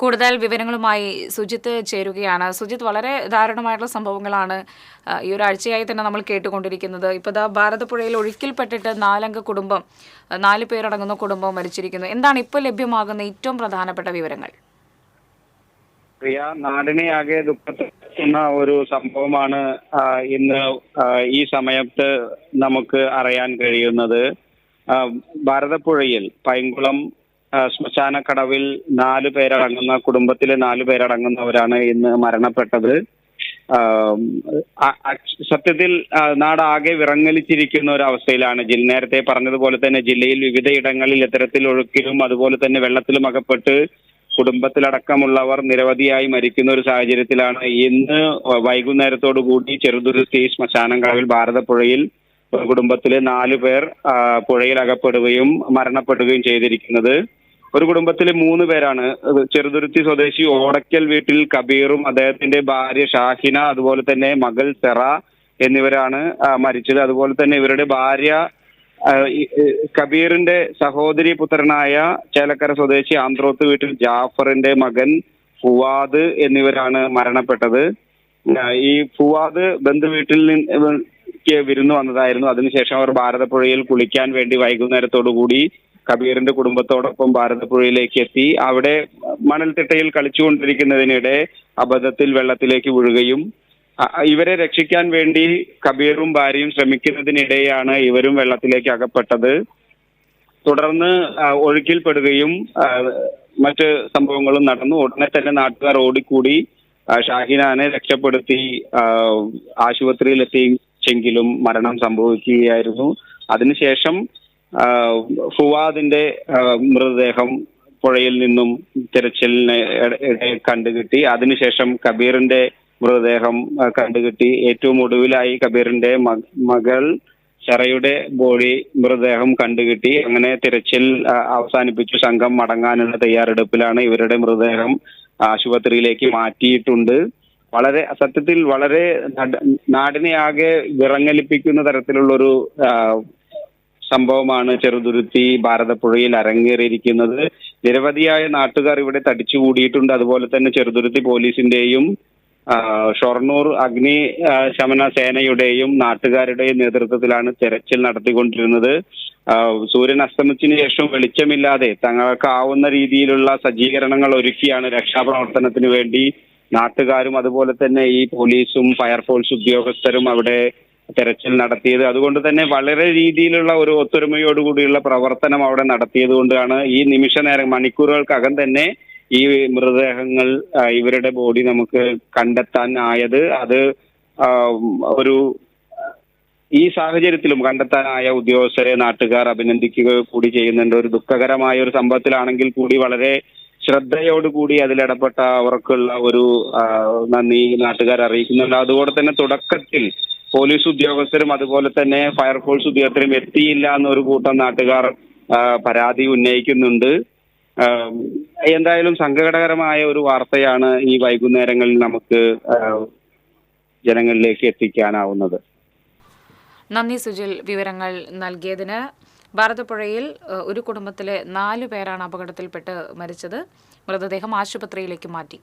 കൂടുതൽ വിവരങ്ങളുമായി സുജിത്ത് ചേരുകയാണ്. സുജിത്ത്, വളരെ ദാരുണമായിട്ടുള്ള സംഭവങ്ങളാണ് ഈ ഒരാഴ്ചയായി തന്നെ നമ്മൾ കേട്ടുകൊണ്ടിരിക്കുന്നത്. ഇപ്പോൾ ഭാരതപ്പുഴയിൽ ഒഴുക്കിൽപ്പെട്ടിട്ട് 4 കുടുംബം 4 പേരടങ്ങുന്ന കുടുംബം മരിച്ചിരിക്കുന്നു. എന്താണ് ഇപ്പോൾ ലഭ്യമാകുന്ന ഏറ്റവും പ്രധാനപ്പെട്ട വിവരങ്ങൾ? പ്രിയ, നാടിനെയാകെ ദുഃഖത്തിലാക്കുന്ന ഒരു സംഭവമാണ് ഇന്ന് ഈ സമയത്ത് നമുക്ക് അറിയാൻ കഴിയുന്നത്. ഭാരതപ്പുഴയിൽ പൈങ്കുളം ശ്മശാനക്കടവിൽ 4 പേരടങ്ങുന്ന കുടുംബത്തിലെ 4 പേരടങ്ങുന്നവരാണ് ഇന്ന് മരണപ്പെട്ടത്. സത്യത്തിൽ നാടാകെ വിറങ്ങലിച്ചിരിക്കുന്ന ഒരു അവസ്ഥയിലാണ്. നേരത്തെ പറഞ്ഞതുപോലെ തന്നെ ജില്ലയിൽ വിവിധയിടങ്ങളിൽ ഇത്തരത്തിൽ ഒഴുക്കിലും അതുപോലെ തന്നെ വെള്ളത്തിലും അകപ്പെട്ട് കുടുംബത്തിലടക്കമുള്ളവർ നിരവധിയായി മരിക്കുന്ന ഒരു സാഹചര്യത്തിലാണ് ഇന്ന് വൈകുന്നേരത്തോടു കൂടി ചെറുതുരുത്തി ശ്മശാനക്കടവിൽ ഭാരതപ്പുഴയിൽ ഒരു കുടുംബത്തിലെ 4 പേർ പുഴയിൽ അകപ്പെടുകയും മരണപ്പെടുകയും ചെയ്തിരിക്കുന്നത്. ഒരു കുടുംബത്തിലെ 3 പേരാണ്. ചെറുതുരുത്തി സ്വദേശി ഓടക്കൽ വീട്ടിൽ കബീറും അദ്ദേഹത്തിന്റെ ഭാര്യ ഷാഹിന, അതുപോലെ തന്നെ മകൾ സെറ എന്നിവരാണ് മരിച്ചത്. അതുപോലെ തന്നെ ഇവരുടെ ഭാര്യ കബീറിന്റെ സഹോദരി പുത്രനായ ചേലക്കര സ്വദേശി ആന്ത്രോത്ത് വീട്ടിൽ ജാഫറിന്റെ മകൻ ഫുവാദ് എന്നിവരാണ് മരണപ്പെട്ടത്. ഈ ഫുവാദ് ബന്ധുവീട്ടിൽ വിരുന്ന് വന്നതായിരുന്നു. അതിനുശേഷം അവർ ഭാരതപ്പുഴയിൽ കുളിക്കാൻ വേണ്ടി വൈകുന്നേരത്തോടു കൂടി കബീറിന്റെ കുടുംബത്തോടൊപ്പം ഭാരതപ്പുഴയിലേക്ക് എത്തി. അവിടെ മണൽത്തിട്ടയിൽ കളിച്ചുകൊണ്ടിരിക്കുന്നതിനിടെ അബദ്ധത്തിൽ വെള്ളത്തിലേക്ക് വീഴുകയും ഇവരെ രക്ഷിക്കാൻ വേണ്ടി കബീറും ഭാര്യയും ശ്രമിക്കുന്നതിനിടെയാണ് ഇവരും വെള്ളത്തിലേക്ക് അകപ്പെട്ടത്. തുടർന്ന് ഒഴുക്കിൽപ്പെടുകയും മറ്റ് സംഭവങ്ങളും നടന്നു. ഉടനെ തന്നെ നാട്ടുകാർ ഓടിക്കൂടി ഷാഹിനാനെ രക്ഷപ്പെടുത്തി ആശുപത്രിയിലെത്തിച്ചെങ്കിലും മരണം സംഭവിക്കുകയായിരുന്നു. അതിനുശേഷം ഫുവാദിന്റെ മൃതദേഹം പുഴയിൽ നിന്നും തിരച്ചിലിനെ കണ്ടുകിട്ടി. അതിനുശേഷം കബീറിന്റെ മൃതദേഹം കണ്ടുകിട്ടി. ഏറ്റവും ഒടുവിലായി കബീറിന്റെ മകൾ ഷെറയുടെ മൃതദേഹം കണ്ടുകിട്ടി. അങ്ങനെ തിരച്ചിൽ അവസാനിപ്പിച്ചു. സംഘം മടങ്ങാനുള്ള തയ്യാറെടുപ്പിലാണ്. ഇവരുടെ മൃതദേഹം ആശുപത്രിയിലേക്ക് മാറ്റിയിട്ടുണ്ട്. സത്യത്തിൽ വളരെ നാടിനെ ആകെ വിറങ്ങലിപ്പിക്കുന്ന തരത്തിലുള്ളൊരു സംഭവമാണ് ചെറുതുരുത്തി ഭാരതപ്പുഴയിൽ അരങ്ങേറിയിരിക്കുന്നത്. നിരവധിയായ നാട്ടുകാർ ഇവിടെ തടിച്ചുകൂടിയിട്ടുണ്ട്. അതുപോലെ തന്നെ ചെറുതുരുത്തി പോലീസിന്റെയും ഷൊർണൂർ അഗ്നി ശമന സേനയുടെയും നാട്ടുകാരുടെയും നേതൃത്വത്തിലാണ് തെരച്ചിൽ നടത്തിക്കൊണ്ടിരുന്നത്. സൂര്യൻ അസ്തമിച്ചതിന് ശേഷം വെളിച്ചമില്ലാതെ തങ്ങൾക്കാവുന്ന രീതിയിലുള്ള സജ്ജീകരണങ്ങൾ ഒരുക്കിയാണ് രക്ഷാപ്രവർത്തനത്തിന് വേണ്ടി നാട്ടുകാരും അതുപോലെ തന്നെ ഈ പോലീസും ഫയർഫോഴ്സ് ഉദ്യോഗസ്ഥരും അവിടെ തെരച്ചിൽ നടത്തിയത്. അതുകൊണ്ട് തന്നെ വളരെ രീതിയിലുള്ള ഒരു ഒത്തൊരുമയോടുകൂടിയുള്ള പ്രവർത്തനം അവിടെ നടത്തിയത് കൊണ്ടാണ് ഈ നിമിഷ നേരം മണിക്കൂറുകൾക്കകം തന്നെ ഈ മൃതദേഹങ്ങൾ ഇവരുടെ ബോഡി നമുക്ക് കണ്ടെത്താൻ ആയത്. അത് ഈ സാഹചര്യത്തിലും കണ്ടെത്താനായ ഉദ്യോഗസ്ഥരെ നാട്ടുകാർ അഭിനന്ദിക്കുക കൂടി ചെയ്യുന്നുണ്ട്. ഒരു ദുഃഖകരമായ ഒരു സംഭവത്തിലാണെങ്കിൽ കൂടി വളരെ ശ്രദ്ധയോടുകൂടി അതിലിടപെട്ട അവർക്കുള്ള ഒരു നന്ദി നാട്ടുകാർ അറിയിക്കുന്നുണ്ട്. അതുപോലെ തന്നെ തുടക്കത്തിൽ പോലീസ് ഉദ്യോഗസ്ഥരും അതുപോലെ തന്നെ ഫയർഫോഴ്സ് ഉദ്യോഗസ്ഥരും എത്തിയില്ല എന്നൊരു കൂട്ടം നാട്ടുകാർ പരാതി ഉന്നയിക്കുന്നുണ്ട്. എന്തായാലും സങ്കടകരമായ ഒരു വാർത്തയാണ് ഈ വൈകുന്നേരങ്ങളിൽ നമുക്ക് ജനങ്ങളിലേക്ക് എത്തിക്കാനാവുന്നത്. നന്ദി സുജിൽ, വിവരങ്ങൾ നൽകിയതിന്. ഭാരതപ്പുഴയിൽ ഒരു കുടുംബത്തിലെ 4 പേരാണ് അപകടത്തിൽപ്പെട്ട് മരിച്ചത്. മൃതദേഹം ആശുപത്രിയിലേക്ക് മാറ്റി.